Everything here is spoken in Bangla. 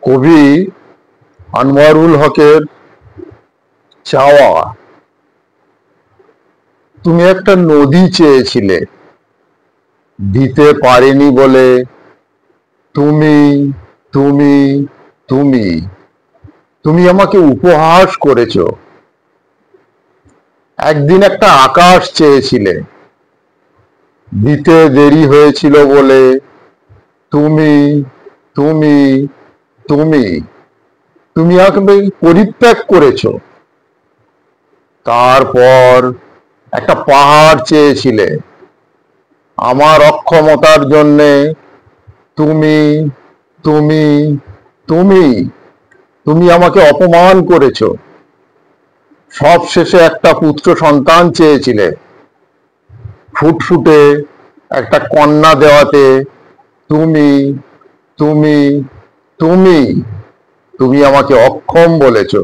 কবি আনোয়ারুল হকের চাওয়া। তুমি একটা নদী চেয়েছিলে, দিতে পারিনি বলে তুমি তুমি তুমি তুমি আমাকে উপহাস করেছো। একদিন একটা আকাশ চেয়েছিলে, দিতে দেরি হয়েছিল বলে তুমি তুমি তুমি তুমি আমাকে পরিত্যাগ করেছো। তারপর একটা পাহাড় চেয়েছিলে, আমার অক্ষমতার জন্যে তুমি তুমি তুমি তুমি আমাকে অপমান করেছো। সবশেষে একটা পুত্র সন্তান চেয়েছিলে, ফুটফুটে একটা কন্যা দেওয়াতে তুমি তুমি তুমি তুমি আমাকে অক্ষম বলেছো।